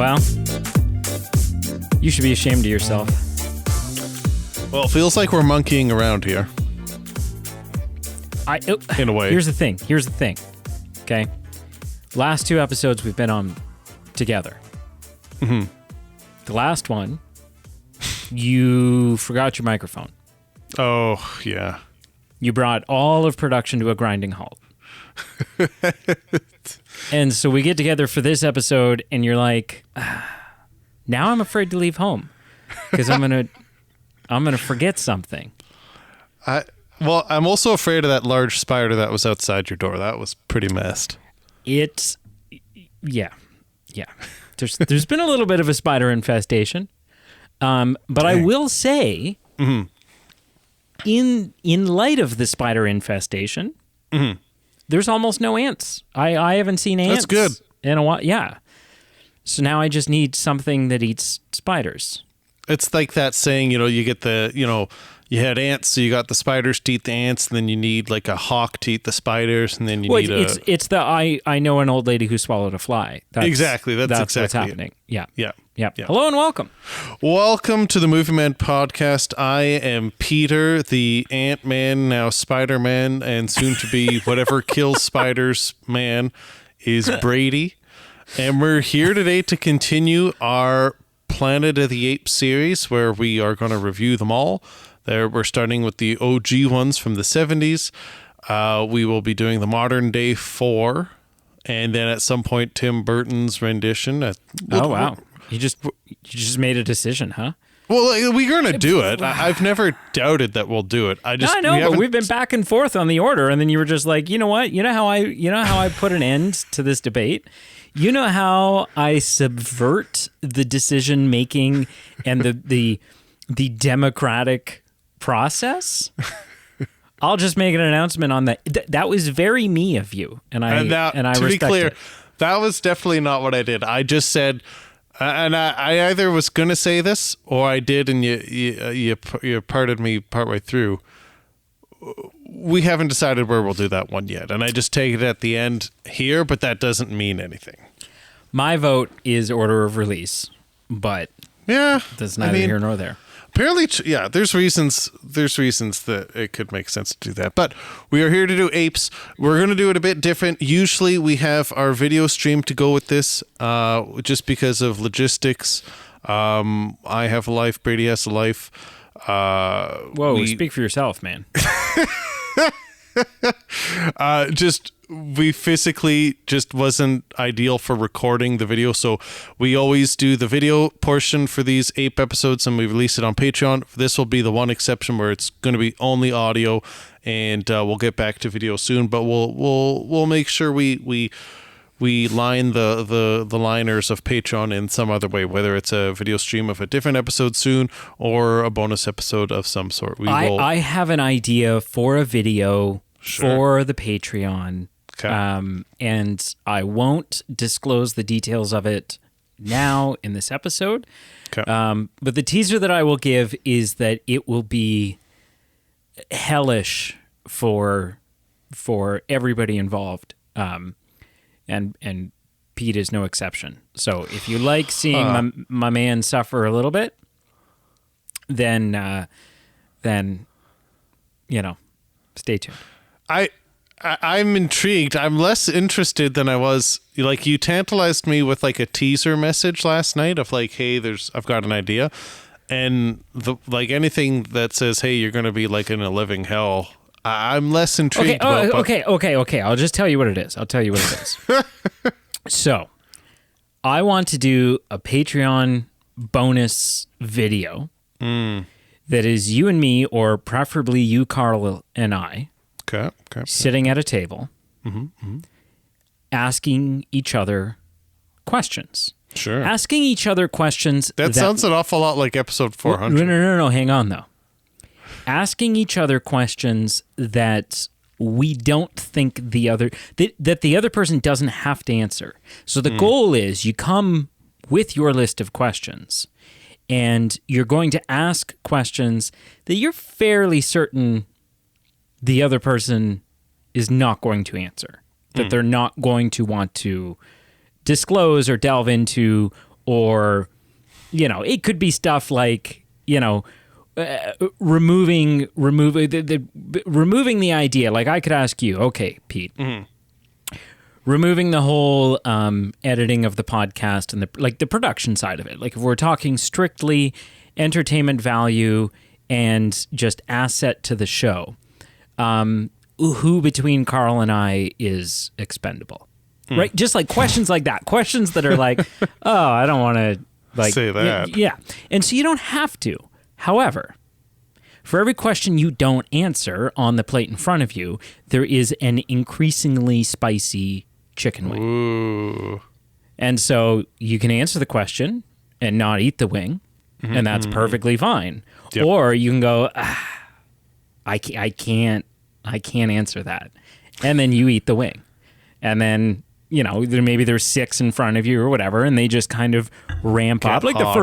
Well, you should be ashamed of yourself. Well, it feels like we're monkeying around here. In a way. Here's the thing. Okay? Last 2 episodes we've been on together. Mm-hmm. The last one, you forgot your microphone. Oh, yeah. You brought all of production to a grinding halt. And so we get together for this episode, and you're like, now I'm afraid to leave home because I'm gonna forget something. Well, I'm also afraid of that large spider that was outside your door. That was pretty messed. Yeah. There's been a little bit of a spider infestation, but Dang. I will say, mm-hmm. in light of the spider infestation, mm-hmm. there's almost no ants. I haven't seen ants. That's good. In a while. Yeah. So now I just need something that eats spiders. It's like that saying, you get you had ants, so you got the spiders to eat the ants, and then you need like a hawk to eat the spiders, and then you need it's the I know an old lady who swallowed a fly. That's exactly what's happening. Yeah. Hello and welcome. Welcome to the Movie Man podcast. I am Peter, the Ant-Man, now Spider-Man, and soon to be whatever kills spiders man is Brady. And we're here today to continue our Planet of the Apes series, where we are going to review them all. We're starting with the OG ones from the 70s. We will be doing the modern day 4, and then at some point Tim Burton's rendition. Oh wow! You just made a decision, huh? Well, we're going to do it. I've never doubted that we'll do it. I know, but we've been back and forth on the order, and then you were just like, you know what? You know how I put an end to this debate. You know how I subvert the decision making and the democratic process? I'll just make an announcement on that. That was very me of you, and I to be clear, it. That was definitely not what I did. I just said, and I either was going to say this or I did, and you parted me partway through. We haven't decided where we'll do that one yet, and I just take it at the end here, but that doesn't mean anything. My vote is order of release, but that's neither here nor there. Apparently, there's reasons that it could make sense to do that. But we are here to do Apes. We're going to do it a bit different. Usually we have our video stream to go with this, just because of logistics. I have a life. Brady has a life. Speak for yourself, man. We physically just wasn't ideal for recording the video, so we always do the video portion for these Ape episodes, and we release it on Patreon. This will be the one exception where it's going to be only audio, and we'll get back to video soon. But we'll make sure we line the liners of Patreon in some other way, whether it's a video stream of a different episode soon or a bonus episode of some sort. I have an idea for a video for the Patreon. Okay. And I won't disclose the details of it now in this episode. Okay. But the teaser that I will give is that it will be hellish for everybody involved. And Pete is no exception. So if you like seeing my man suffer a little bit, then stay tuned. I'm intrigued. I'm less interested than I was. Like, you tantalized me with like a teaser message last night of like, hey, I've got an idea, and anything that says, hey, you're going to be like in a living hell. I'm less intrigued. Okay. I'll just tell you what it is. So, I want to do a Patreon bonus video that is you and me, or preferably you, Carl, and I. Okay. Sitting at a table, asking each other questions. Sure. Asking each other questions. That sounds an awful lot like episode 400. No. Hang on, though. Asking each other questions that we don't think that the other person doesn't have to answer. So the goal is you come with your list of questions, and you're going to ask questions that you're fairly certain the other person is not going to answer, that they're not going to want to disclose or delve into or, it could be stuff like, removing the idea. Like I could ask you, okay, Pete, removing the whole editing of the podcast and the production side of it. Like if we're talking strictly entertainment value and just asset to the show, who between Carl and I is expendable? Right? Just like questions like that. Questions that are like, oh, I don't want to say that. Yeah. And so you don't have to. However, for every question you don't answer on the plate in front of you, there is an increasingly spicy chicken wing. Ooh. And so you can answer the question and not eat the wing, and that's perfectly fine. Yep. Or you can go, I can't answer that. And then you eat the wing. And then, maybe there's 6 in front of you or whatever, and they just kind of ramp up. Like the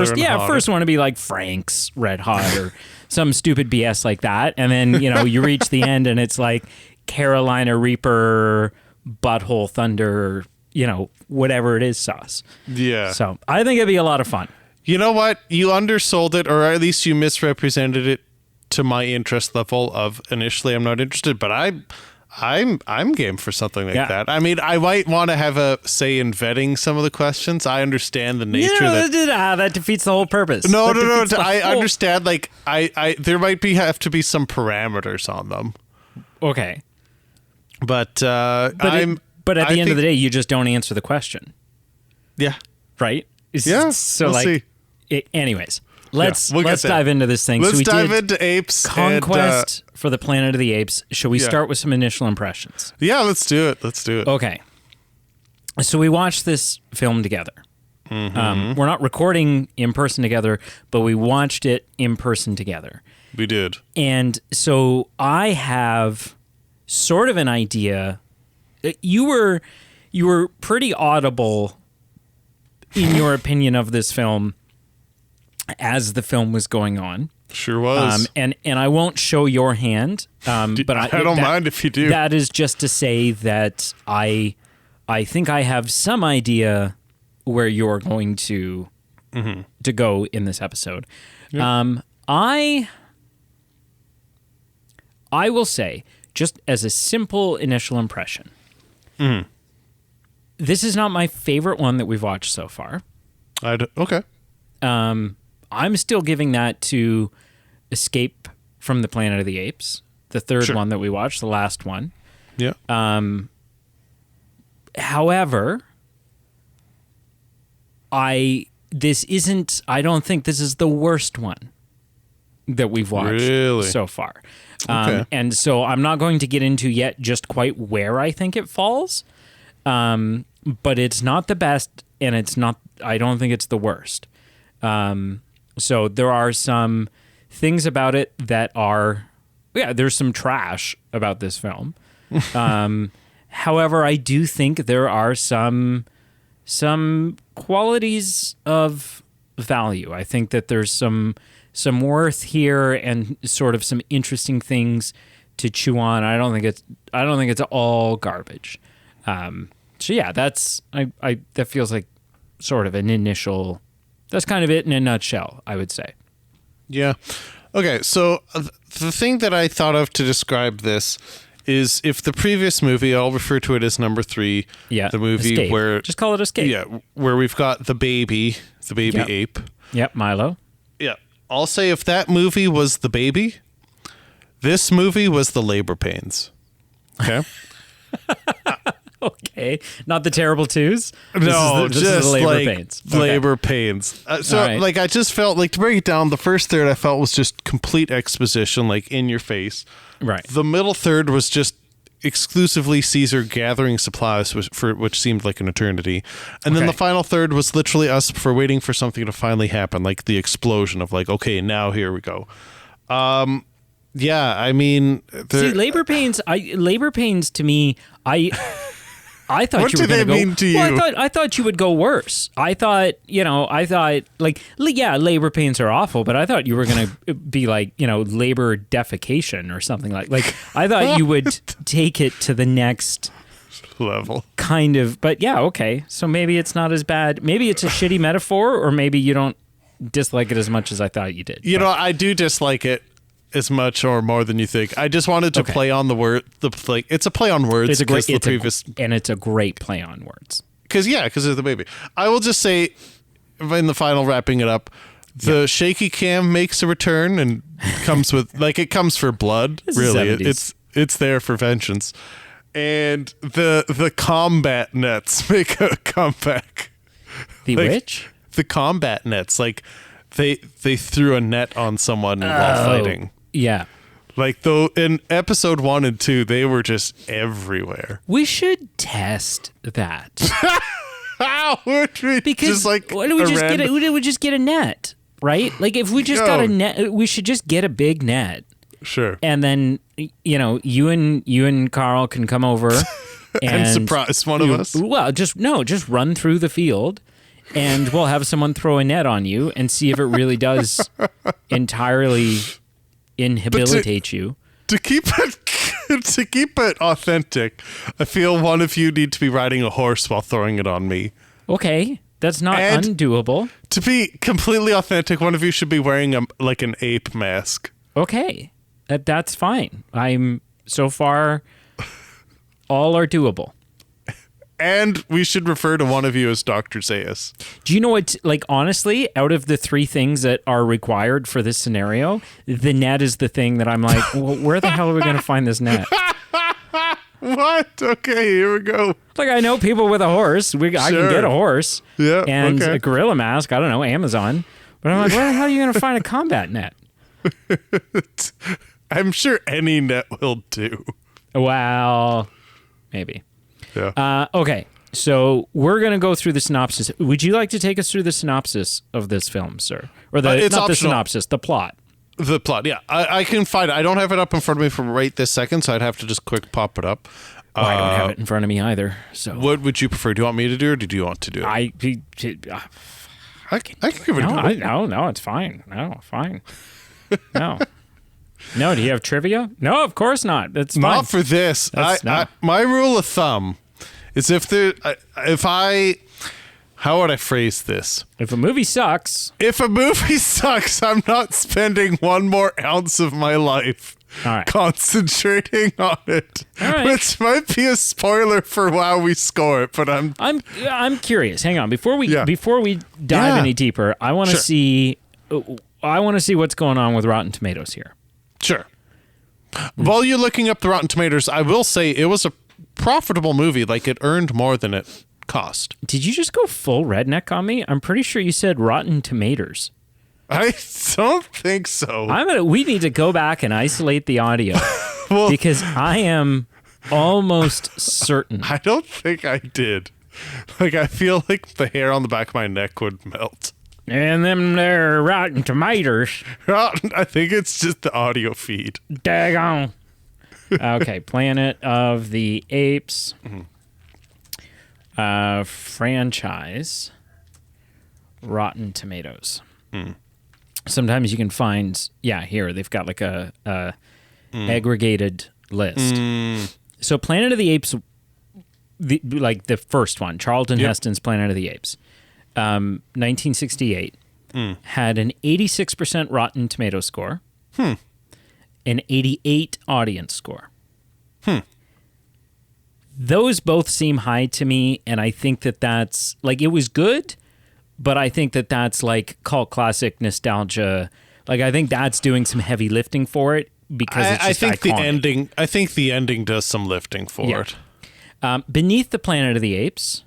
first one to be like Frank's Red Hot or some stupid BS like that. And then, you reach the end and it's like Carolina Reaper, Butthole Thunder, whatever it is sauce. Yeah. So I think it'd be a lot of fun. You know what? You undersold it, or at least you misrepresented it to my interest level of initially I'm not interested, but I'm game for something like that. I mean, I might want to have a say in vetting some of the questions. I understand the nature that defeats the whole purpose. No. I understand. Like, I there might have to be some parameters on them. Okay, but at the end of the day, you just don't answer the question. Yeah. Right. Yeah. So we'll see. Anyways. Let's we'll dive into this thing. Let's dive into Apes. Conquest for the Planet of the Apes. Shall we start with some initial impressions? Yeah, let's do it. Okay. So we watched this film together. We're not recording in person together, but we watched it in person together. We did. And so I have sort of an idea. You were pretty audible in your opinion of this film as the film was going on. Sure was. And I won't show your hand, but I don't mind if you do. That is just to say that I think I have some idea where you're going to go in this episode. Yep. I will say, just as a simple initial impression, this is not my favorite one that we've watched so far. Okay. I'm still giving that to Escape from the Planet of the Apes, the third one that we watched, the last one. Yeah. However, I don't think this is the worst one that we've watched so far. Okay. And so I'm not going to get into yet just quite where I think it falls. But it's not the best, and I don't think it's the worst. So there are some things about it that there's some trash about this film. However, I do think there are some qualities of value. I think that there's some worth here and sort of some interesting things to chew on. I don't think it's all garbage. So yeah, that feels like sort of an initial. That's kind of it in a nutshell, I would say. Yeah. Okay, so the thing that I thought of to describe this is if the previous movie, I'll refer to it as number 3, the movie Escape. where... Just call it Escape. Yeah, where we've got the baby ape. Yep, Milo. Yeah. I'll say if that movie was the baby, this movie was the labor pains. Okay? Okay, not the terrible twos. No, this just is the labor like pains. Labor pains. Like I just felt like, to break it down, the first third I felt was just complete exposition, like in your face. Right. The middle third was just exclusively Caesar gathering supplies, which seemed like an eternity, and then the final third was literally us waiting for something to finally happen, like the explosion of like, okay, now here we go. Yeah, I mean, see, labor pains to me, I thought what you were going to go. Mean to you? Well, I thought you would go worse. I thought like, yeah, labor pains are awful, but I thought you were going to be like, labor defecation or something like I thought you would take it to the next level. Kind of, but yeah, okay. So maybe it's not as bad. Maybe it's a shitty metaphor, or maybe you don't dislike it as much as I thought you did. You know, I do dislike it as much or more than you think. I just wanted to play on the word. It's a play on words. It's a great, and it's a great play on words. Because of the baby. I will just say, in the final wrapping it up, the shaky cam makes a return and comes with it comes for blood. Really, it's there for vengeance, and the combat nets make a comeback. The which? The combat nets, they threw a net on someone while fighting. Yeah. Though in episode 1 and 2, they were just everywhere. We should test that. How would we? Because we would just get a net, right? If we just got a net, we should just get a big net. Sure. And then you and Carl can come over and surprise one of us. Well, just run through the field. And we'll have someone throw a net on you and see if it really does entirely inhabilitate you. To keep it authentic, I feel one of you need to be riding a horse while throwing it on me. Okay, that's not undoable. To be completely authentic, one of you should be wearing an ape mask. Okay, that's fine. I'm so far, all are doable. And we should refer to one of you as Dr. Zayas. Do you know what, honestly, out of the 3 things that are required for this scenario, the net is the thing that I'm like, well, where the hell are we going to find this net? What? Okay, here we go. I know people with a horse. I can get a horse. Yeah, and a gorilla mask. I don't know, Amazon. But I'm like, where the hell are you going to find a combat net? I'm sure any net will do. Well, maybe. Yeah. Okay, so we're going to go through the synopsis. Would you like to take us through the synopsis of this film, sir? Or not optional. The synopsis, the plot. The plot, yeah. I can find it. I don't have it up in front of me from right this second, so I'd have to just quick pop it up. I don't have it in front of me either. So what would you prefer? Do you want me to do it, or do you want to do it? I can give it a go. No, it's fine. No, fine. No. No, do you have trivia? No, of course not. That's fine. Not for this. My rule of thumb is how would I phrase this? If a movie sucks, I'm not spending one more ounce of my life concentrating on it. All right. Which might be a spoiler for how we score it, but I'm curious. Hang on, before we dive any deeper, I want to see what's going on with Rotten Tomatoes here. Sure. While you're looking up the Rotten Tomatoes, I will say it was a profitable movie. It earned more than it cost. Did you just go full redneck on me? I'm pretty sure you said Rotten Tomatoes. I don't think so. We need to go back and isolate the audio because I am almost certain. I don't think I did. I feel like the hair on the back of my neck would melt. And them there Rotten Tomatoes. I think it's just the audio feed. Daggone. Okay, Planet of the Apes franchise. Rotten Tomatoes. Sometimes you can find, here they've got a aggregated list. So Planet of the Apes, the first one, Charlton Heston's Planet of the Apes. 1968 had an 86% Rotten Tomato score, an 88 audience score. Those both seem high to me, and I think that's it was good, but I think that's cult classic nostalgia. I think that's doing some heavy lifting for it because it's just iconic. I think the ending does some lifting for it. Beneath the Planet of the Apes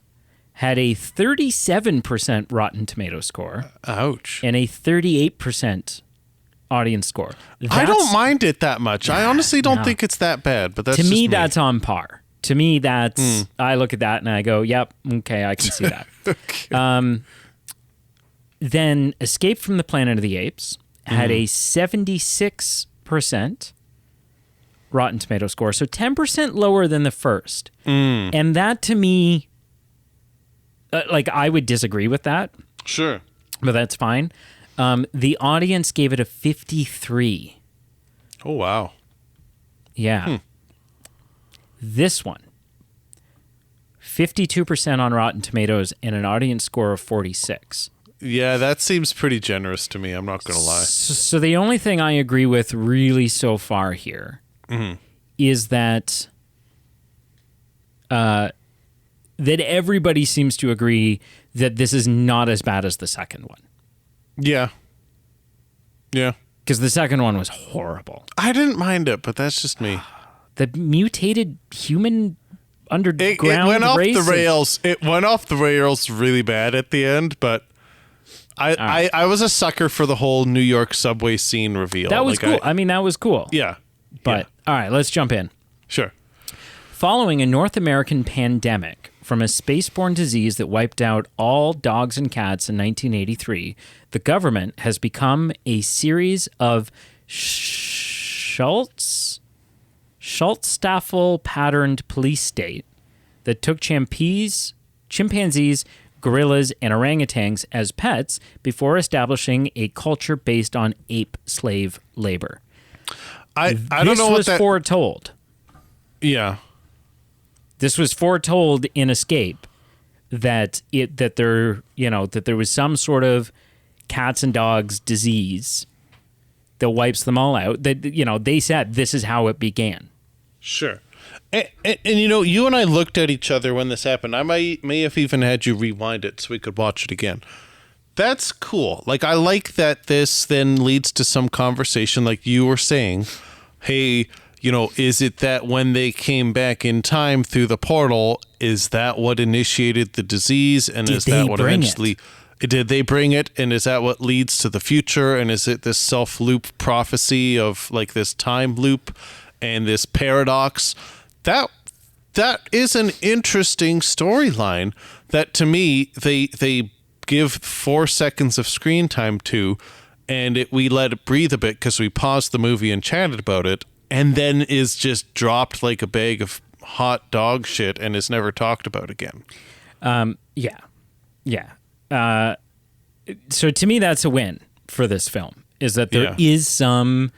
had a 37% Rotten Tomato score. Ouch. And a 38% audience score. I don't mind it that much. I honestly don't think it's that bad, but that's to just me, that's on par. To me, that's I look at that and I go, yep, okay, I can see that. Okay. Then Escape from the Planet of the Apes had a 76% Rotten Tomato score, so 10% lower than the first. And that to me, I would disagree with that. Sure. But that's fine. The audience gave it a 53. Oh, wow. Yeah. This one 52% on Rotten Tomatoes, and an audience score of 46. Yeah, that seems pretty generous to me. I'm not going to lie. So the only thing I agree with really so far here is that that everybody seems to agree that this is not as bad as the second one. Yeah. Yeah. Because the second one was horrible. I didn't mind it, but that's just me. The mutated human underground it went off race the rails. It went off the rails really bad at the end, but I was a sucker for the whole New York subway scene reveal. That was cool. I mean, that was cool. Yeah. But, all right, let's jump in. Sure. Following a North American pandemic from a spaceborne disease that wiped out all dogs and cats in 1983, the government has become a series of Schultz-Staffel-patterned police state that took chimpanzees, gorillas, and orangutans as pets before establishing a culture based on ape slave labor. I don't know what that... This was foretold. Yeah. This was foretold in Escape that there was some sort of cats and dogs disease that wipes them all out. That they said this is how it began. Sure. And you and I looked at each other when this happened. I may have even had you rewind it so we could watch it again. That's cool. Like, I like that this then leads to some conversation like you were saying. Hey, is it that when they came back in time through the portal, is that what initiated the disease? And is that what eventually... Did they bring it? And is that what leads to the future? And is it this self-loop prophecy of like this time loop and this paradox? That is an interesting storyline that to me they give 4 seconds of screen time to, and we let it breathe a bit because we paused the movie and chatted about it, and then is just dropped like a bag of hot dog shit and is never talked about again. Yeah. So to me, that's a win for this film, is that there's some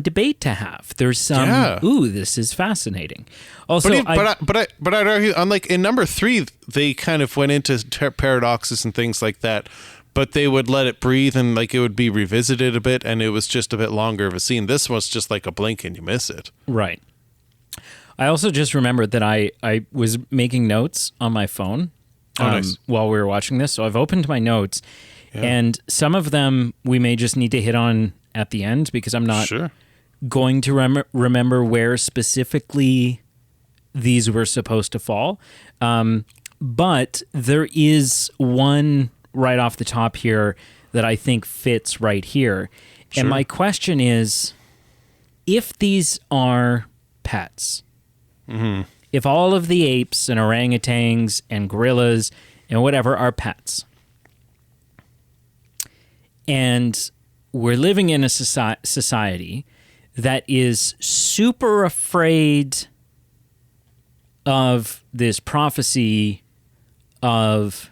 debate to have. There's some, this is fascinating. Also, but I'd argue, unlike in number 3, they kind of went into paradoxes and things like that, but they would let it breathe and like it would be revisited a bit, and it was just a bit longer of a scene. This was just like a blink and you miss it. Right. I also just remembered that I was making notes on my phone nice. While we were watching this. So I've opened my notes, and some of them we may just need to hit on at the end because I'm not going to remember where specifically these were supposed to fall. But there is one right off the top here that I think fits right here. Sure. And my question is, if these are pets, if all of the apes and orangutans and gorillas and whatever are pets, and we're living in a society that is super afraid of this prophecy of,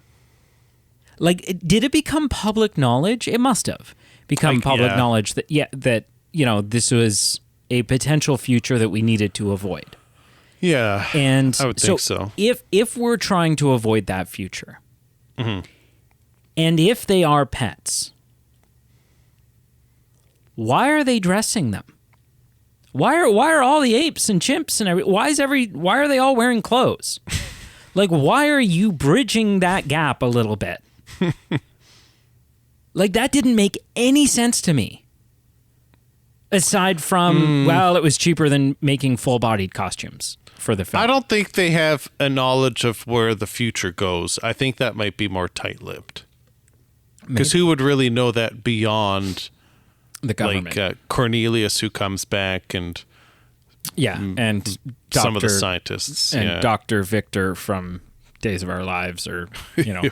like, did it become public knowledge? It must have become public knowledge that this was a potential future that we needed to avoid. Yeah, and I would think so. If we're trying to avoid that future, and if they are pets, why are they dressing them? Why are all the apes and chimps and why are they all wearing clothes? Like, why are you bridging that gap a little bit? Like, that didn't make any sense to me. Aside from, well, it was cheaper than making full-bodied costumes for the film. I don't think they have a knowledge of where the future goes. I think that might be more tight-lipped. Because who would really know that beyond the government? Like Cornelius, who comes back, and and some of the scientists, and Dr. Victor from Days of Our Lives, or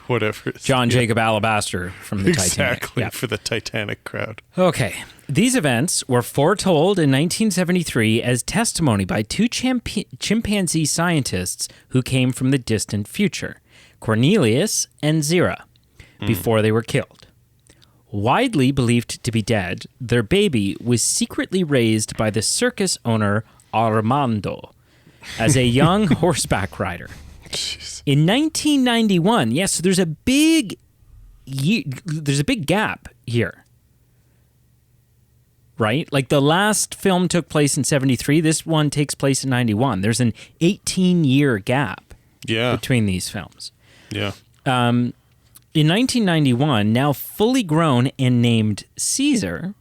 whatever. John Jacob Alabaster from the Titanic. Exactly, for the Titanic crowd. Okay. These events were foretold in 1973 as testimony by 2 chimpanzee scientists who came from the distant future, Cornelius and Zira, before they were killed. Widely believed to be dead, their baby was secretly raised by the circus owner Armando as a young horseback rider. Jeez. In 1991, yes, so there's a big gap here. Right? Like the last film took place in 73, this one takes place in 91. There's an 18-year gap between these films. Yeah. In 1991, now fully grown and named Caesar,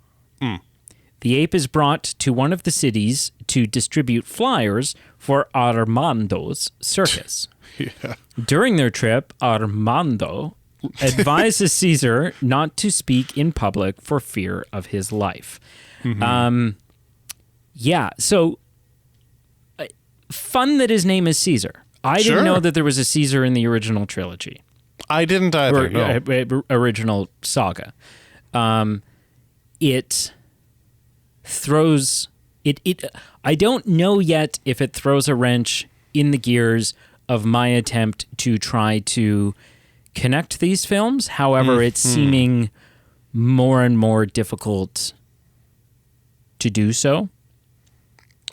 the ape is brought to one of the cities to distribute flyers for Armando's circus. Yeah. During their trip, Armando advises Caesar not to speak in public for fear of his life. So fun that his name is Caesar. I didn't know that there was a Caesar in the original trilogy. I didn't either. Original saga. It throws it. I don't know yet if it throws a wrench in the gears of my attempt to try to connect these films. However, it's seeming more and more difficult to do so.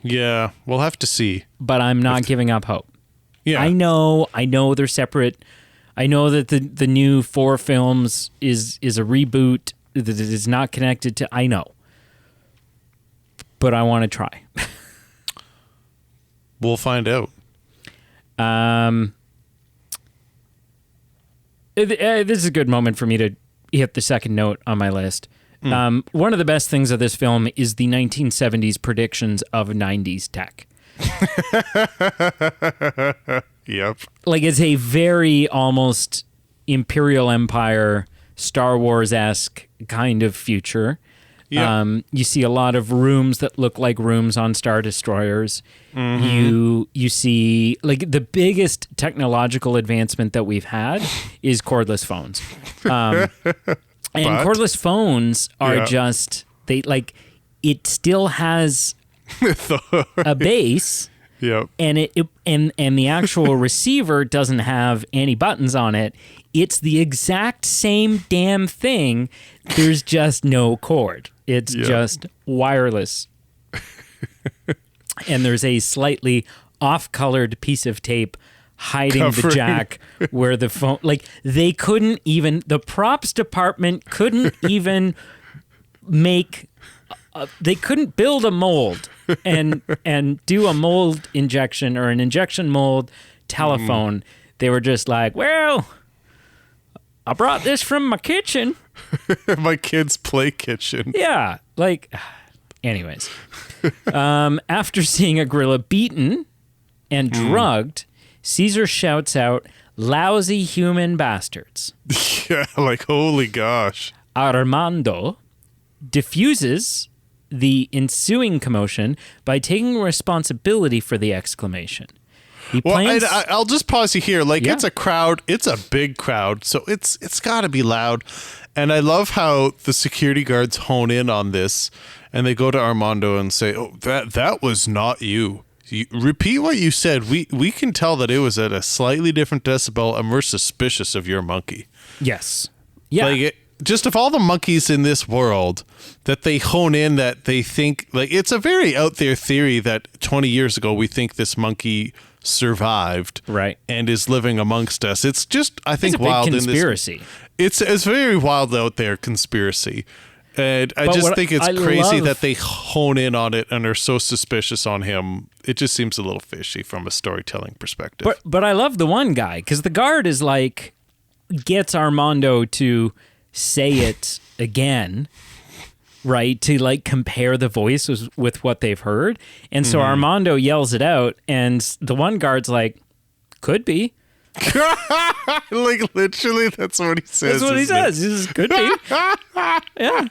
Yeah, we'll have to see. But I'm not giving up hope. Yeah. I know they're separate. I know that the new 4 films is a reboot that is not connected to. I know. But I want to try. We'll find out. This is a good moment for me to hit the second note on my list. One of the best things of this film is the 1970s predictions of 90s tech. Yep. Like it's a very almost Imperial Empire, Star Wars-esque kind of future. Yeah. You see a lot of rooms that look like rooms on Star Destroyers. You see, like, the biggest technological advancement that we've had is cordless phones. And cordless phones are just, it still has a base. Yep. And and the actual receiver doesn't have any buttons on it. It's the exact same damn thing. There's just no cord. It's just wireless. And there's a slightly off-colored piece of tape hiding the jack where the phone, they couldn't even, the props department couldn't even make, they couldn't build a mold and do a mold injection or an injection mold telephone. They were just like, well, I brought this from my kitchen. My kids' play kitchen. Yeah. Anyways. After seeing a gorilla beaten and drugged, Caesar shouts out, "Lousy human bastards." Yeah, holy gosh. Armando diffuses the ensuing commotion by taking responsibility for the exclamation. He plans... I'll just pause you here. It's a crowd. It's a big crowd, so it's got to be loud. And I love how the security guards hone in on this, and they go to Armando and say, "Oh, that was not you. Repeat what you said. We can tell that it was at a slightly different decibel, and we're suspicious of your monkey." Yes. Yeah. Just of all the monkeys in this world, that they hone in that they think, it's a very out there theory that 20 years ago we think this monkey survived, right, and is living amongst us. It's just, I think, it's a big wild conspiracy. In this. It's very wild out there conspiracy, and I just think it's crazy that they hone in on it and are so suspicious on him. It just seems a little fishy from a storytelling perspective. But I love the one guy because the guard is gets Armando to say it again, right, to compare the voices with what they've heard, and so Armando yells it out, and the one guard's like, "Could be." Literally, that's what he says. That's what he says. He says, "Could be." Yeah.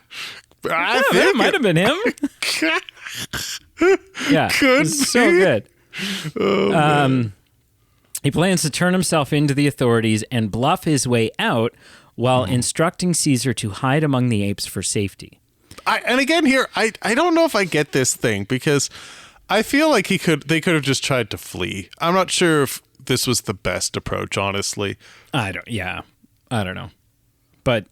That might have been him. Yeah. Could it's so good. He plans to turn himself into the authorities and bluff his way out while instructing Caesar to hide among the apes for safety. And again here, I don't know if I get this thing, because I feel like they could have just tried to flee. I'm not sure if this was the best approach, honestly. I don't know. But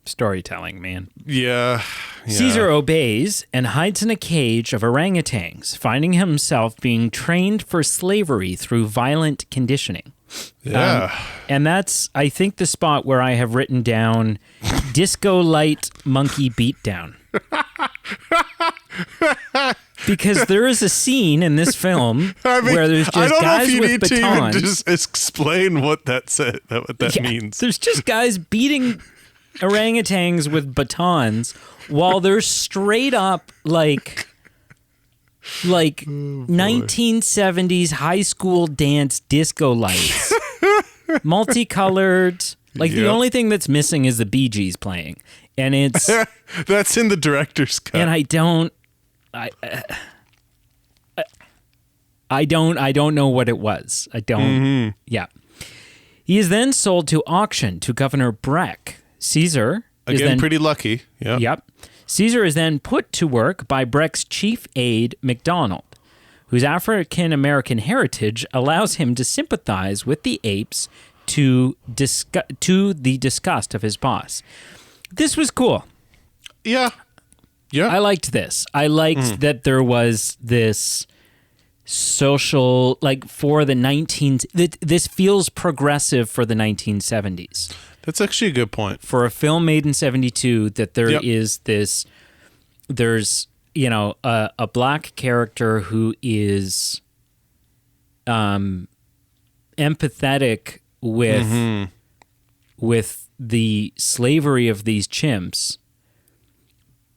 storytelling, man. Yeah. Caesar obeys and hides in a cage of orangutans, finding himself being trained for slavery through violent conditioning. Yeah. And that's, I think, the spot where I have written down Disco Light Monkey Beatdown. Because there is a scene in this film where there's just guys with batons. I don't know if you need to even just explain what that means. There's just guys beating orangutans with batons while there's straight up like 1970s high school dance disco lights. Multicolored. Like the only thing that's missing is the Bee Gees playing. And it's that's in the director's cut. And I don't know what it was. I don't. Yeah. He is then sold to auction to Governor Breck. Caesar is again then, pretty lucky. Yeah. Yep. Caesar is then put to work by Breck's chief aide, MacDonald, whose African American heritage allows him to sympathize with the apes to the disgust of his boss. This was cool. Yeah. Yeah. I liked this. I liked that there was this social, like for the this feels progressive for the 1970s. That's actually a good point. For a film made in 72, that there is this, there's, you know, a black character who is empathetic with the slavery of these chimps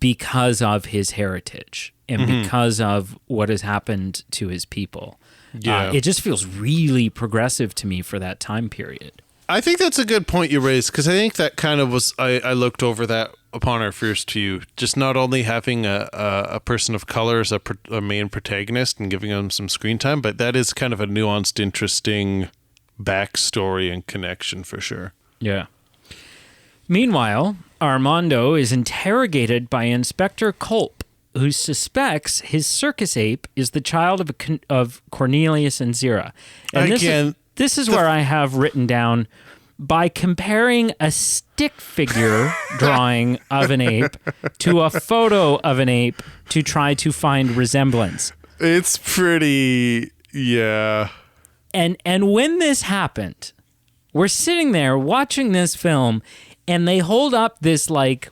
because of his heritage and because of what has happened to his people. Yeah. It just feels really progressive to me for that time period. I think that's a good point you raised, because I think that kind of was, I looked over that upon our first view, just not only having a person of color as a main protagonist and giving them some screen time, but that is kind of a nuanced, interesting backstory and connection for sure. Yeah. Meanwhile, Armando is interrogated by Inspector Culp, who suspects his circus ape is the child of Cornelius and Zira. And this is where I have written down, by comparing a stick figure drawing of an ape to a photo of an ape to try to find resemblance. It's pretty, yeah. And when this happened, we're sitting there watching this film, and they hold up this like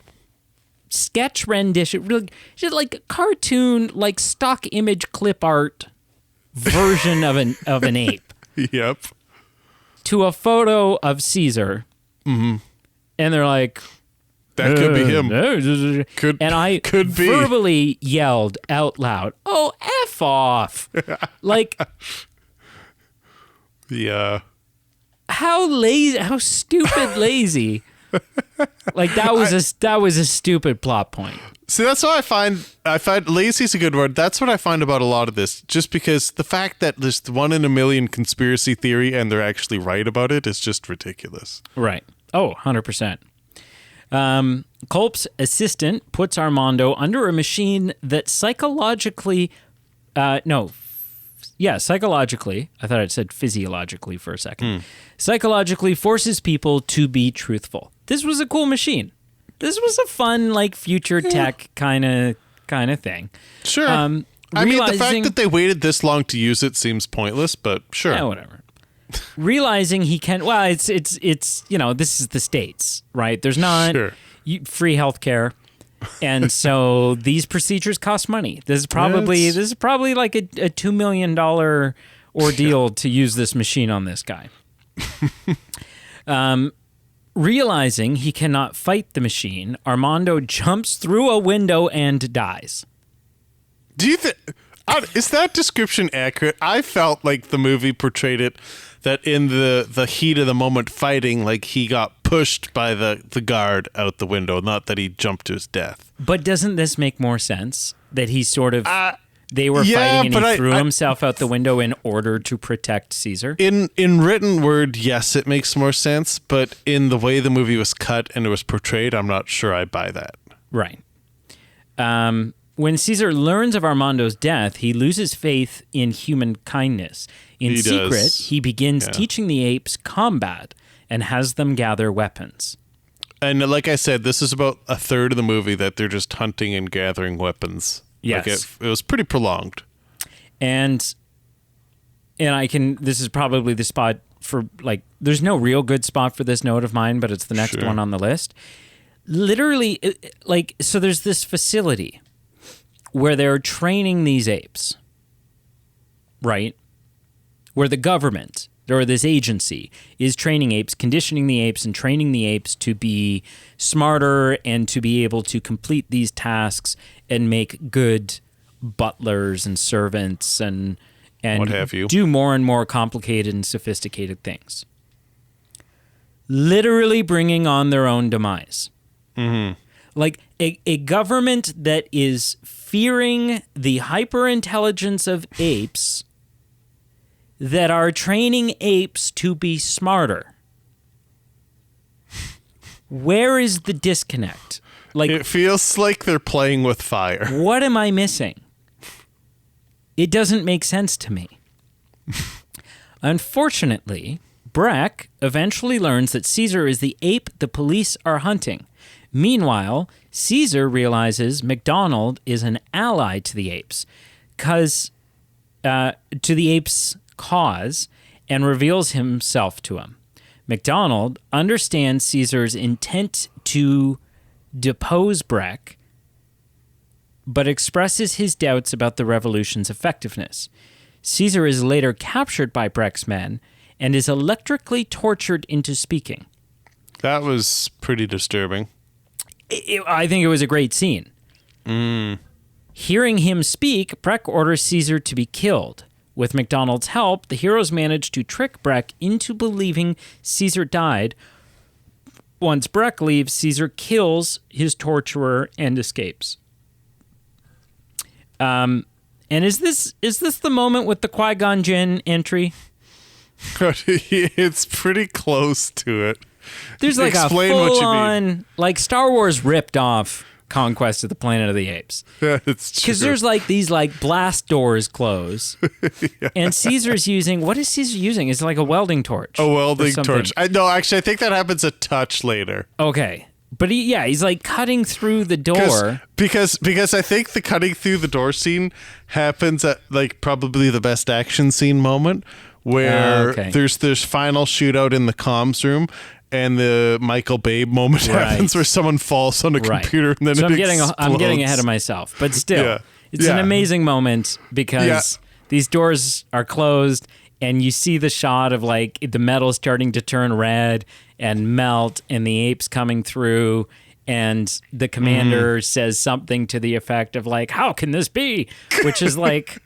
sketch rendition, really just like cartoon, like stock image clip art version of an ape. Yep. To a photo of Caesar. Mm-hmm. And they're like, that could be him. And I could be. Verbally yelled out loud, "Oh, F off." Like, yeah. How stupid lazy. Like that was a stupid plot point. See, that's what I find lazy is a good word. That's what I find about a lot of this. Just because the fact that there's 1 in a million conspiracy theory and they're actually right about it is just ridiculous. Right. Oh, 100%. Culp's assistant puts Armando under a machine that psychologically, psychologically, I thought it said physiologically for a second, psychologically forces people to be truthful. This was a cool machine. This was a fun, like, future tech kind of thing. Sure. I mean, the fact that they waited this long to use it seems pointless, but sure. Yeah, whatever. Realizing he can, well, it's you know, this is the States, right? There's not free healthcare. And so these procedures cost money. This is probably like a $2 million ordeal to use this machine on this guy. Realizing he cannot fight the machine, Armando jumps through a window and dies. Do you think... is that description accurate? I felt like the movie portrayed it that in the heat of the moment fighting, like he got pushed by the guard out the window, not that he jumped to his death. But doesn't this make more sense? That he sort of... They were fighting and he threw himself out the window in order to protect Caesar? In written word, yes, it makes more sense. But in the way the movie was cut and it was portrayed, I'm not sure I buy that. Right. When Caesar learns of Armando's death, he loses faith in human kindness. In secret, he begins teaching the apes combat and has them gather weapons. And like I said, this is about a third of the movie that they're just hunting and gathering weapons. Yes. Like it was pretty prolonged. And this is probably the spot for, like, there's no real good spot for this note of mine, but it's the next one on the list. Literally, so there's this facility where they're training these apes, right? Where the government or this agency is training apes, conditioning the apes, and training the apes to be smarter and to be able to complete these tasks and make good butlers and servants and what have you, do more and more complicated and sophisticated things. Literally bringing on their own demise. Mm-hmm. Like a government that is fearing the hyper-intelligence of apes that are training apes to be smarter. Where is the disconnect? Like, it feels like they're playing with fire. What am I missing? It doesn't make sense to me. Unfortunately, Breck eventually learns that Caesar is the ape the police are hunting. Meanwhile, Caesar realizes McDonald is an ally to the apes, to the apes' cause, and reveals himself to him. McDonald understands Caesar's intent to depose Breck, but expresses his doubts about the revolution's effectiveness. Caesar is later captured by Breck's men and is electrically tortured into speaking. That was pretty disturbing. I think it was a great scene. Hearing him speak, Breck orders Caesar to be killed. With McDonald's help, the heroes manage to trick Breck into believing Caesar died. Once Breck leaves, Caesar kills his torturer and escapes. And is this the moment with the Qui-Gon Jinn entry? It's pretty close to it. There's like Explain a what you full-on, like Star Wars ripped off Conquest of the Planet of the Apes. Yeah, it's true. Because there's like these like blast doors close, and Caesar's using, what is Caesar using? It's like a welding torch. A welding torch. No, actually, I think that happens a touch later. Okay. But he's like cutting through the door. Because I think the cutting through the door scene happens at like probably the best action scene moment where there's this final shootout in the comms room and the Michael Bay moment happens where someone falls on a computer and then so I'm getting ahead of myself. But still, it's an amazing moment because these doors are closed and you see the shot of like the metal starting to turn red and melt and the apes coming through, and the commander says something to the effect of like, how can this be? Which is like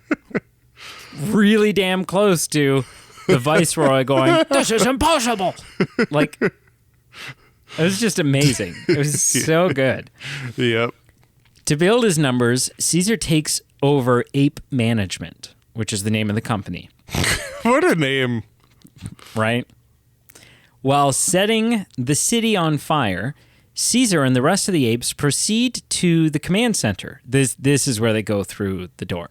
really damn close to the viceroy going, this is impossible. Like, it was just amazing. It was so good. Yep. To build his numbers, Caesar takes over Ape Management, which is the name of the company. What a name. Right? While setting the city on fire, Caesar and the rest of the apes proceed to the command center. This is where they go through the door,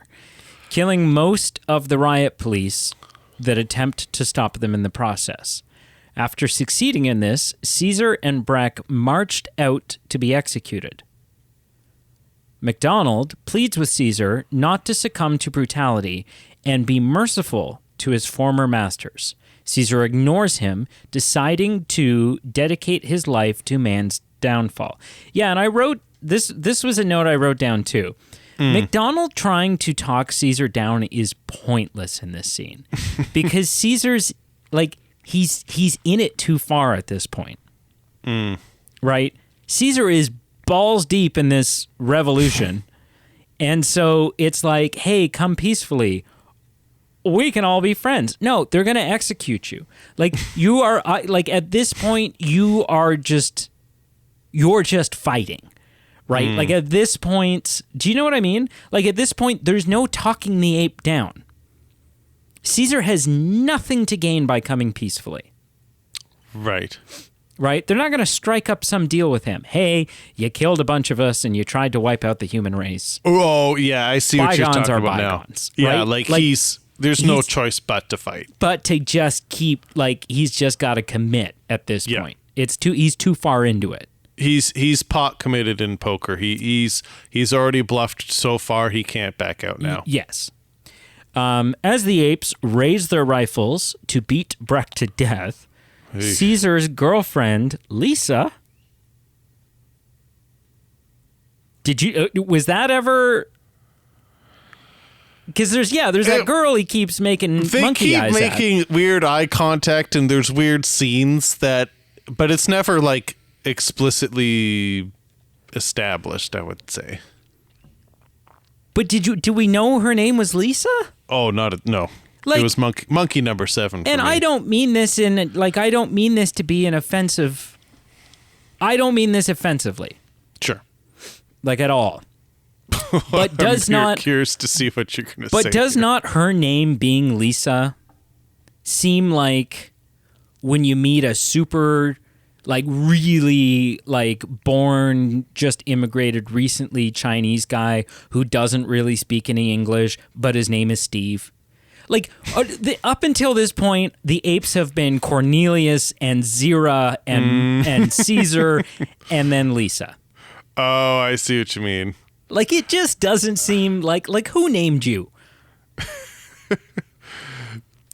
killing most of the riot police that attempt to stop them in the process. After succeeding in this, Caesar and Breck marched out to be executed. McDonald pleads with Caesar not to succumb to brutality and be merciful to his former masters. Caesar ignores him, deciding to dedicate his life to man's downfall. Yeah, and I wrote this. This was a note I wrote down too. McDonald trying to talk Caesar down is pointless in this scene because Caesar's like he's in it too far at this point. Right? Caesar is balls deep in this revolution, and so it's like, hey, come peacefully. We can all be friends. No, they're going to execute you. Like, you are, like, at this point, you're just fighting, right? Like, at this point, do you know what I mean? Like, at this point, there's no talking the ape down. Caesar has nothing to gain by coming peacefully. Right. Right? They're not going to strike up some deal with him. Hey, you killed a bunch of us and you tried to wipe out the human race. Oh, yeah, I see what you're talking about bygones, now. right? Yeah, like there's no choice but to fight. But to just keep, like, he's just got to commit at this point. He's too far into it. He's pot committed in poker. He's already bluffed so far he can't back out now. Yes. As the apes raise their rifles to beat Breck to death, Caesar's girlfriend, Lisa... was that ever... Because there's that girl he keeps making monkey eyes at. They keep making weird eye contact, and there's weird scenes but it's never, like, explicitly established, I would say. But do we know her name was Lisa? Oh, no. Like, it was monkey number 7 for and me. I don't mean this I don't mean this to be an offensive... I don't mean this offensively. Sure. Like, at all. But I'm curious to see what you're going to say. But does not her name being Lisa seem like when you meet a super, like, really, like, born, just immigrated recently Chinese guy who doesn't really speak any English, but his name is Steve? Like, up until this point, the apes have been Cornelius and Zira and Caesar and then Lisa. Oh, I see what you mean. Like, it just doesn't seem like who named you?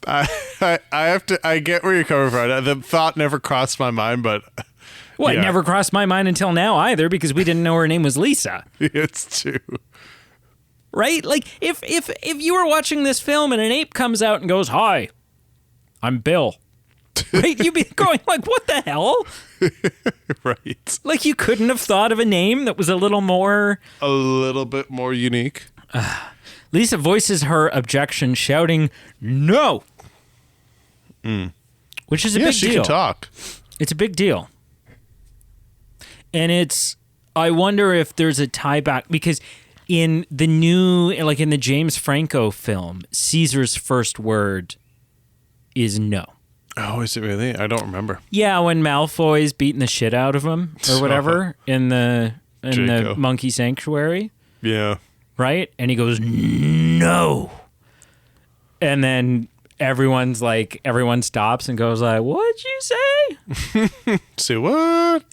I get where you're coming from. The thought never crossed my mind, but Well, it never crossed my mind until now either, because we didn't know her name was Lisa. It's true. Right? Like, if you were watching this film and an ape comes out and goes, "Hi, I'm Bill." Right? You'd be going like, what the hell? Right. Like, you couldn't have thought of a name that was a little bit more unique. Lisa voices her objection, shouting, "No!" Which is a big deal. Yeah, she can talk. It's a big deal. And I wonder if there's a tie back, because in the in the James Franco film, Caesar's first word is no. Oh, is it really? I don't remember. Yeah, when Malfoy's beating the shit out of him or whatever in the monkey sanctuary. Yeah. Right? And he goes, "No." And then everyone stops and goes like, "What'd you say?" Say what?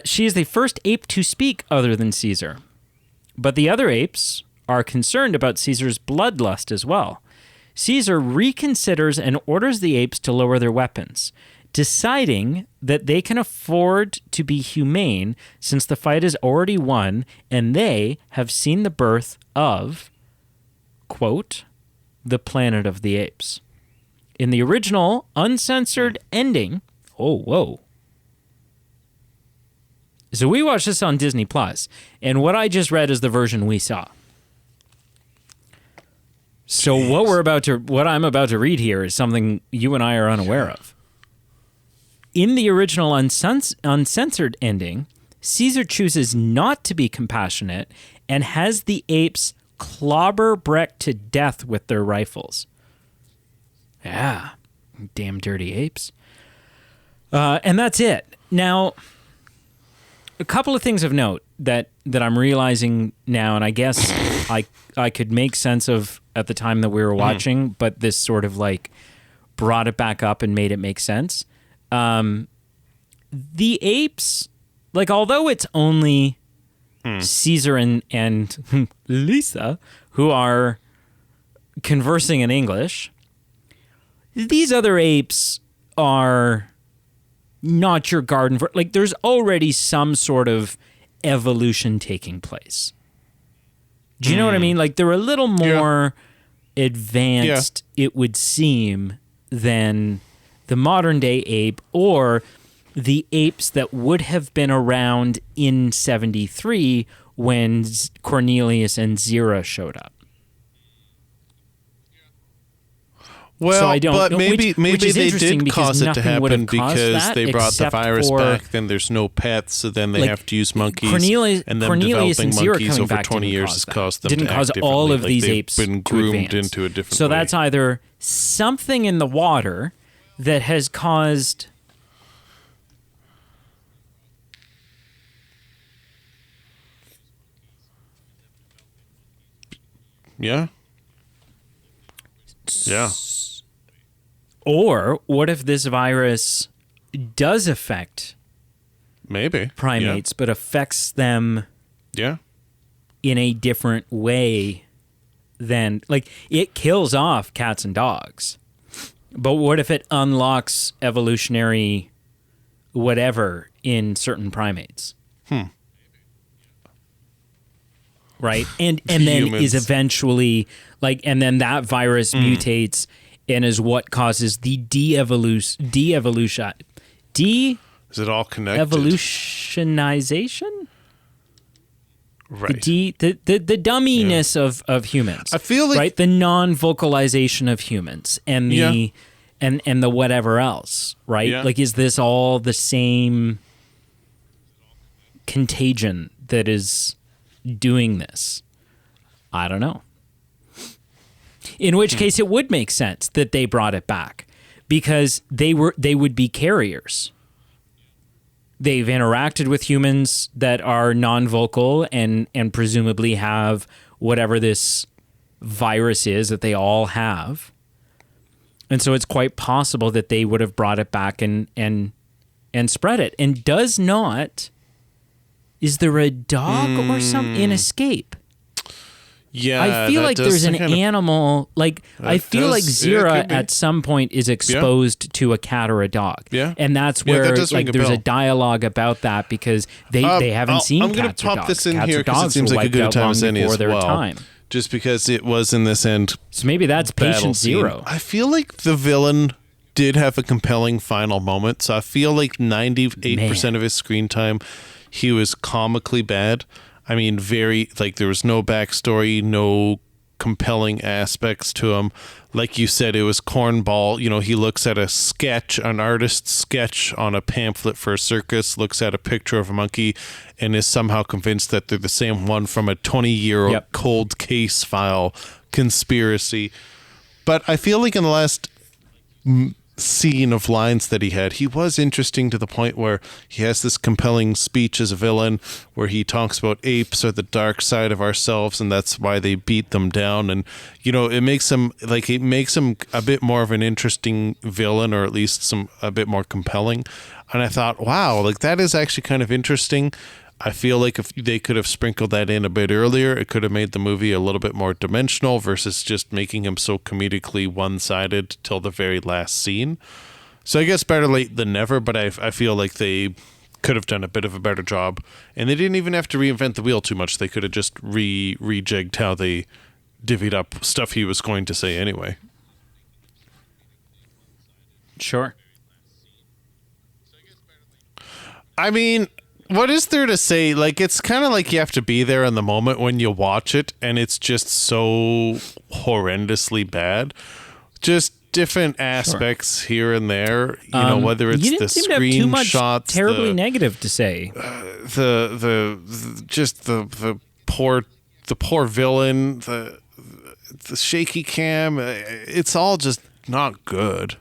She is the first ape to speak other than Caesar. But the other apes are concerned about Caesar's bloodlust as well. Caesar reconsiders and orders the apes to lower their weapons, deciding that they can afford to be humane since the fight is already won and they have seen the birth of, quote, the planet of the apes. In the original uncensored ending, So we watched this on Disney Plus, and what I just read is the version we saw. So what I'm about to read here is something you and I are unaware of. In the original uncensored ending, Caesar chooses not to be compassionate and has the apes clobber Breck to death with their rifles. Yeah, damn dirty apes. And that's it. Now, a couple of things of note that I'm realizing now, and I guess I could make sense of at the time that we were watching, but this sort of like brought it back up and made it make sense. The apes, like, although it's only Caesar and Lisa who are conversing in English, these other apes are not your garden. Like, there's already some sort of evolution taking place. Do you know what I mean? Like, they're a little more advanced, it would seem, than the modern day ape or the apes that would have been around in 73 when Cornelius and Zira showed up. Well, so I don't, but maybe they did cause it to happen because they brought the virus back. Then there's no pets, so then they have to use monkeys. And then developing monkeys over 20 years has caused them didn't to cause act all of like these they've apes been groomed into a different way. So that's either something in the water that has caused. Yeah. Yeah. Or what if this virus does affect primates, but affects them in a different way than, like, it kills off cats and dogs. But what if it unlocks evolutionary whatever in certain primates? Right? And then is eventually, like, and then that virus mutates and is what causes the de-evolution. Is it all connected? Evolutionization? Right. The dumminess of humans. I feel like, right? The non-vocalization of humans and the and the whatever else, right? Yeah. Like, is this all the same contagion that is doing this? I don't know. In which case it would make sense that they brought it back, because they would be carriers. They've interacted with humans that are non-vocal and presumably have whatever this virus is that they all have. And so it's quite possible that they would have brought it back and spread it. And is there a dog or something in Escape? yeah, I feel like there's an animal, like, I feel like Zira at some point is exposed to a cat or a dog. Yeah. And that's Yeah, where, that does like, ring a there's a bell. dialogue about that, because they haven't seen I'm gonna cats or pop dogs. this in Cats here or because it dogs seems were like a wiped good out time long as any before as their well. time. Just because it was in this end So maybe that's battle patient scene. zero. I feel like the villain did have a compelling final moment. So I feel like 98% of his screen time, he was comically bad. I mean, there was no backstory, no compelling aspects to him. Like you said, it was cornball. You know, he looks at an artist's sketch on a pamphlet for a circus, looks at a picture of a monkey, and is somehow convinced that they're the same one from a 20-year cold case file conspiracy. But I feel like in the last scene of lines that he was interesting to the point where he has this compelling speech as a villain where he talks about apes are the dark side of ourselves and that's why they beat them down. And, you know, it makes him a bit more of an interesting villain, or at least a bit more compelling. And I thought, wow, like, that is actually kind of interesting. I feel like if they could have sprinkled that in a bit earlier, it could have made the movie a little bit more dimensional versus just making him so comedically one-sided till the very last scene. So I guess better late than never, but I feel like they could have done a bit of a better job. And they didn't even have to reinvent the wheel too much. They could have just rejigged how they divvied up stuff he was going to say anyway. Sure. I mean, what is there to say? Like, it's kind of like you have to be there in the moment when you watch it, and it's just so horrendously bad. Just different aspects here and there. You know, whether it's you didn't the seem to have too much screenshots, terribly negative to say. the poor villain, the shaky cam. It's all just not good.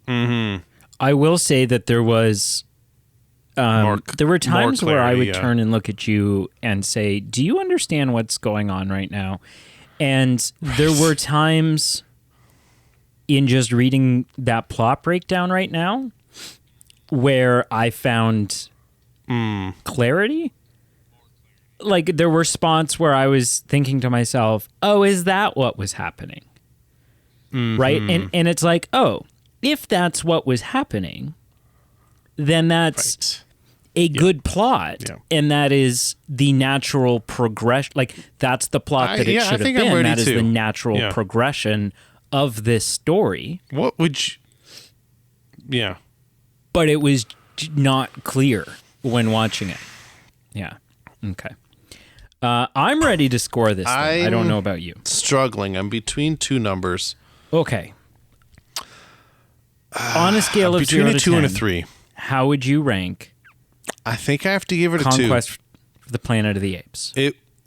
Mm-hmm. I will say that there was there were times where I would clarity, turn and look at you and say, "Do you understand what's going on right now?" And there were times in just reading that plot breakdown right now where I found clarity. Like, there were spots where I was thinking to myself, "Oh, is that what was happening?" Mm-hmm. Right? And it's like, "Oh, if that's what was happening, then that's a good plot, and that is the natural progression. Like, that's the plot that it should have been. That is the natural progression of this story." What would you... Yeah. But it was not clear when watching it. Yeah. Okay. I'm ready to score this thing. I don't know about you. Struggling. I'm between two numbers. Okay. On a scale of between 0 to 2 10, and a 3. how would you rank I think I have to give it a 2. Conquest of the Planet of the Apes?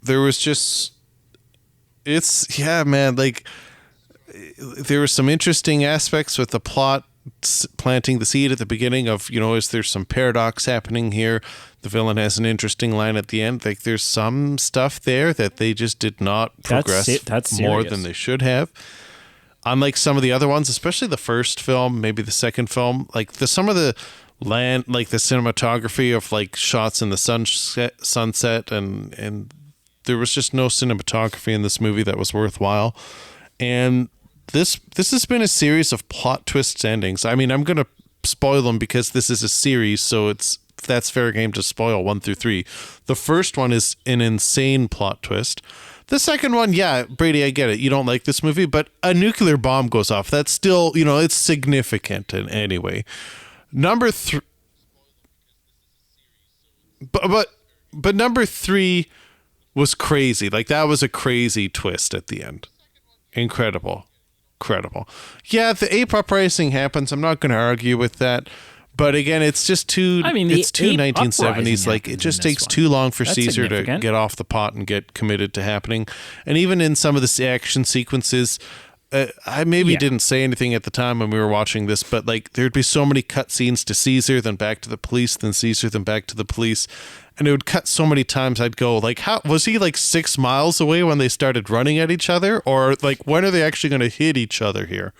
There was just... It's... Yeah, man. Like, there were some interesting aspects with the plot planting the seed at the beginning of, is there some paradox happening here? The villain has an interesting line at the end. Like, there's some stuff there that they just did not progress that's more serious. than they should have. Unlike some of the other ones, especially the first film, maybe the second film, like some of the land, like the cinematography of like shots in the sunset, and there was just no cinematography in this movie that was worthwhile. And this has been a series of plot twists endings. I mean, I'm gonna spoil them because this is a series, so that's fair game to spoil 1 through 3. The first one is an insane plot twist. The second one, yeah, Brady, I get it. You don't like this movie, but a nuclear bomb goes off. That's still, it's significant in any way. Number 3, but number 3 was crazy. Like, that was a crazy twist at the end. Incredible. Yeah, the ape uprising happens. I'm not going to argue with that. But again, it's just too. I mean, it's too 1970s. Like, it just takes too long for Caesar to get off the pot and get committed to happening. And even in some of the action sequences, I didn't say anything at the time when we were watching this, but like, there'd be so many cut scenes to Caesar, then back to the police, then Caesar, then back to the police, and it would cut so many times. I'd go like, how was he like 6 miles away when they started running at each other, or like, when are they actually going to hit each other here?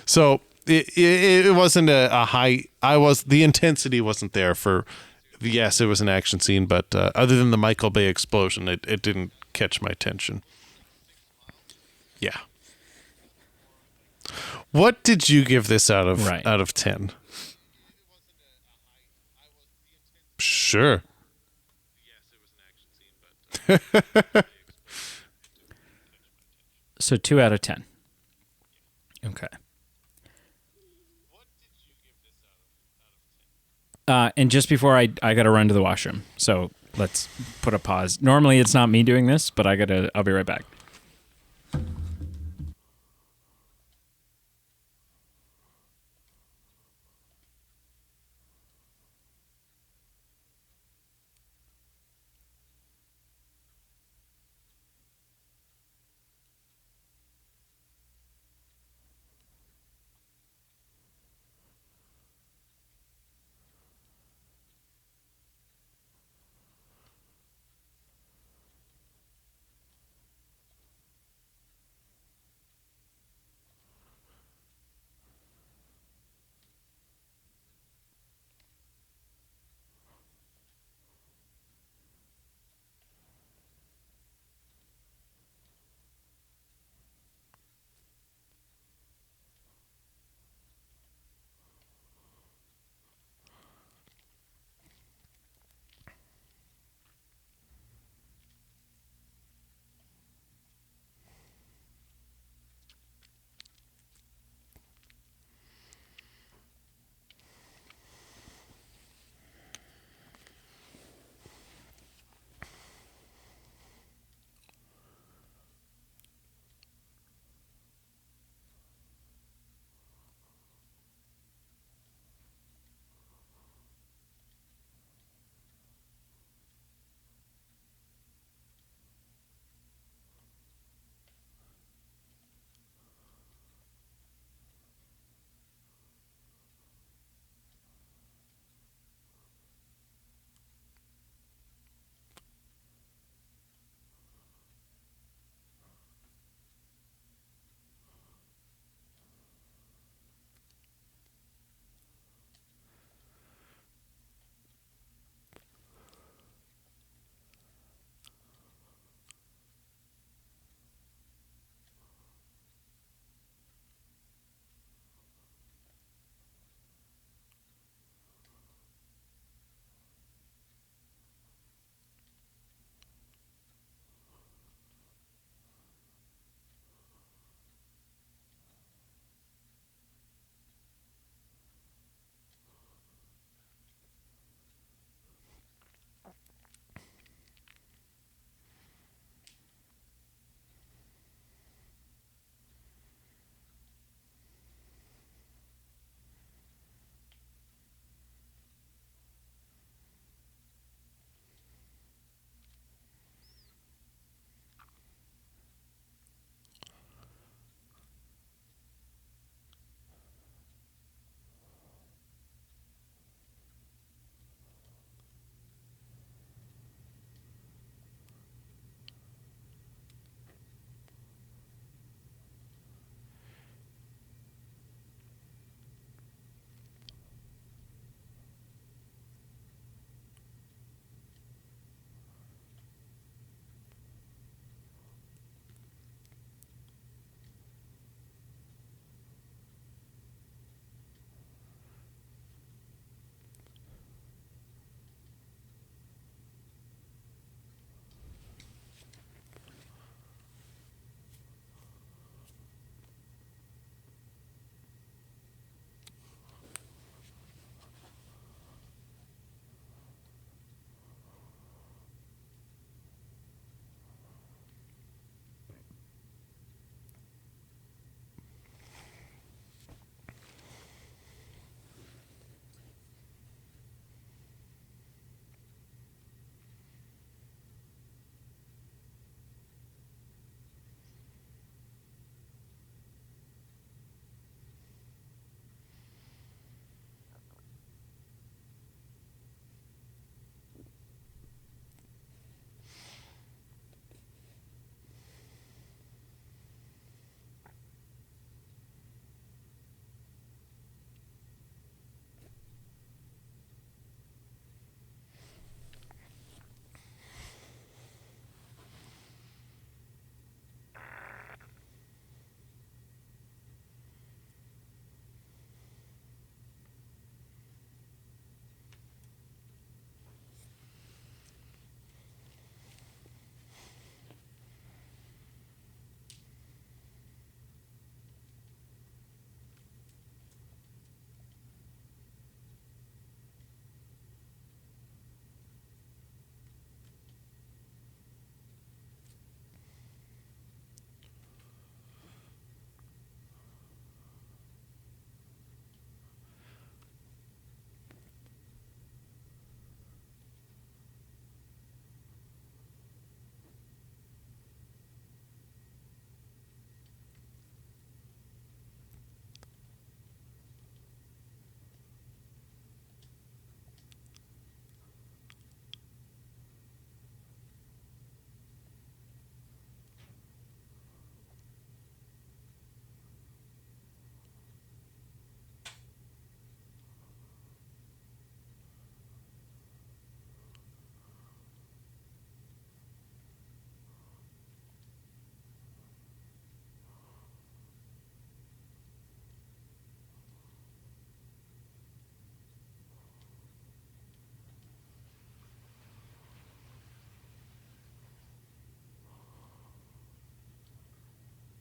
So. It wasn't a high. The intensity wasn't there for. Yes, it was an action scene, but other than the Michael Bay explosion, it didn't catch my attention. Yeah. What did you give this out of 10? Sure. So 2 out of 10. Okay. And just before I got to run to the washroom, so let's put a pause. Normally it's not me doing this, but I'll be right back.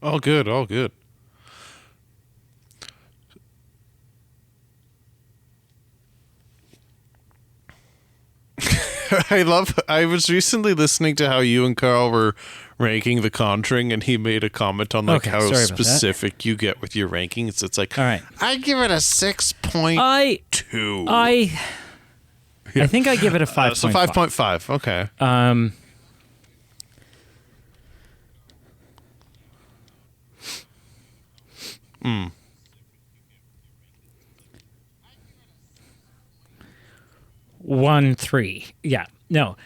All good. All good. I was recently listening to how you and Carl were ranking The Conjuring, and he made a comment on like how specific you get with your rankings. It's like, all right, I give it a 6.2. I think I give it a 5.5. So 5.5. Okay. 1.3. Yeah. No.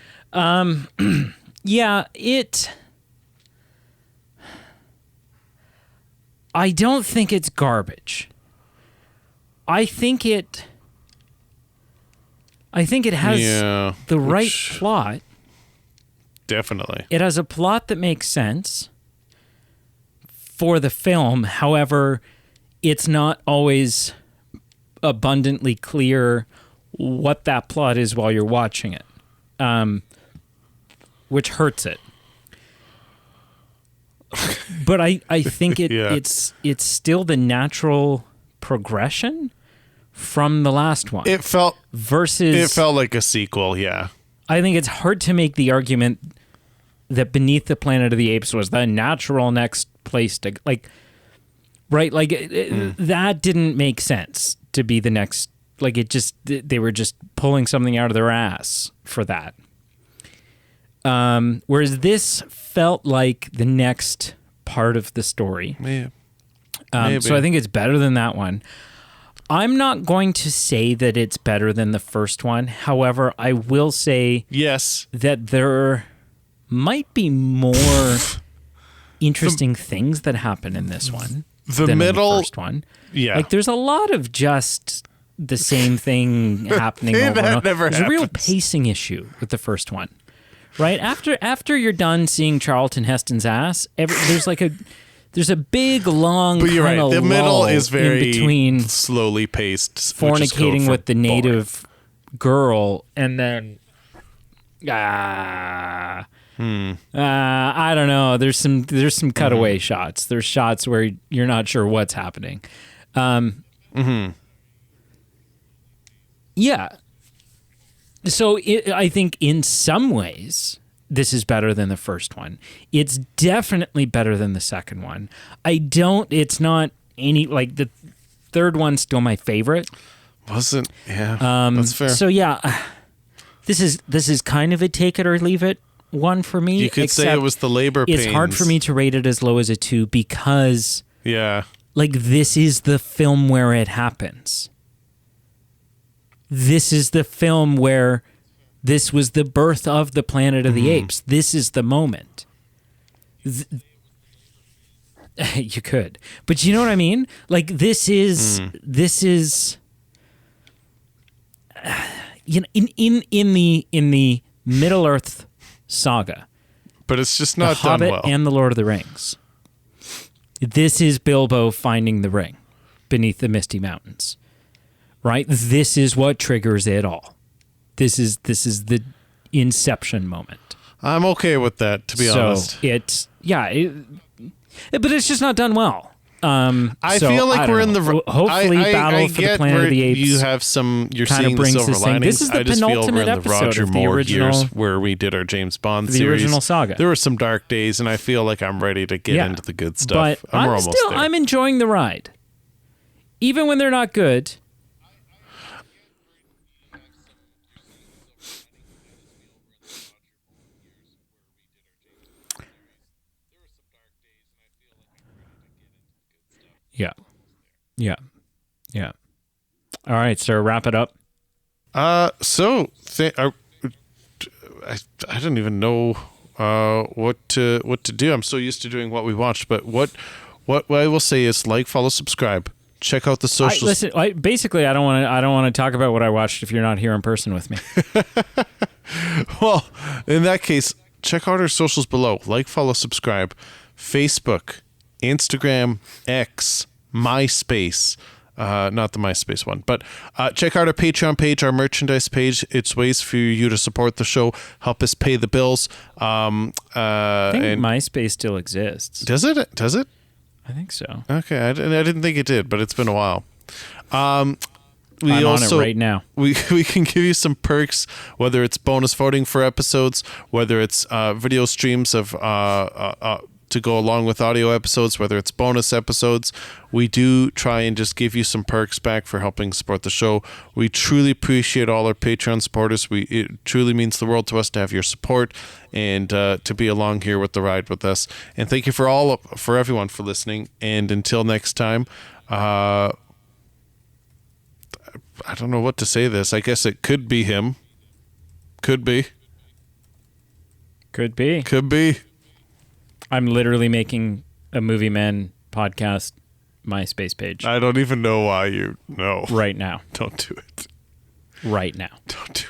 Yeah, I don't think it's garbage. I think it has the right plot. Definitely. It has a plot that makes sense for the film. However, it's not always abundantly clear what that plot is while you're watching it, which hurts it. But I think it's still the natural progression from the last one. It felt like a sequel, yeah. I think it's hard to make the argument that Beneath the Planet of the Apes was the natural next place to that didn't make sense to be the next. Like they were just pulling something out of their ass for that. Whereas this felt like the next part of the story. Maybe. So I think it's better than that one. I'm not going to say that it's better than the first one. However, I will say that there might be more interesting things that happen in this one than in the first one. Yeah. Like there's a lot of just the same thing happening over and over. There's a real pacing issue with the first one. Right? After you're done seeing Charlton Heston's ass, there's a big long but you're right. The middle is very in between slowly paced, fornicating with the native girl, and then I don't know. There's some cutaway shots. There's shots where you're not sure what's happening. Yeah. So I think in some ways this is better than the first one. It's definitely better than the second one. It's not any, like the third one's still my favorite. That's fair. So yeah, this is kind of a take it or leave it one for me. You could say it was the labor pains. It's hard for me to rate it as low as a 2 because like this is the film where it happens. This is the film where this was the birth of the Planet of the Apes. This is the moment. You could. But you know what I mean? Like this is you know, in the Middle Earth saga. But it's just not the done Hobbit well. And the Lord of the Rings. This is Bilbo finding the ring beneath the misty mountains. Right? This is what triggers it all. This is the inception moment. I'm okay with that, to be honest. But it's just not done well. I feel like we're in the hopefully Battle for the Planet of the Apes. You have you're seeing the silver linings. This is the I just feel we're in the episode Roger of the Moore original, years where we did our James Bond series. The original saga. There were some dark days, and I feel like I'm ready to get into the good stuff. But we're almost there. I'm enjoying the ride, even when they're not good. Yeah. All right, so wrap it up. I don't even know what to do. I'm so used to doing what we watched, but what I will say is like, follow, subscribe. Check out the socials. Basically, I don't want to talk about what I watched if you're not here in person with me. Well, in that case, check out our socials below. Like, follow, subscribe. Facebook, Instagram, X, MySpace. Not the MySpace one, but check out our Patreon page, our merchandise page. It's ways for you to support the show, help us pay the bills. I think MySpace still exists. Does it? I think so. Okay, I didn't think it did, but it's been a while. We I'm also, on it right now. We can give you some perks, whether it's bonus voting for episodes, whether it's video streams of to go along with audio episodes, whether it's bonus episodes. We do try and just give you some perks back for helping support the show. We truly appreciate all our Patreon supporters. It truly means the world to us to have your support and to be along here with the ride with us. And thank you for everyone for listening. And until next time, I don't know what to say this. I guess it could be him. Could be. Could be. Could be. I'm literally making a Movie Man podcast MySpace page. I don't even know why you know. Right now. Don't do it. Right now. Don't do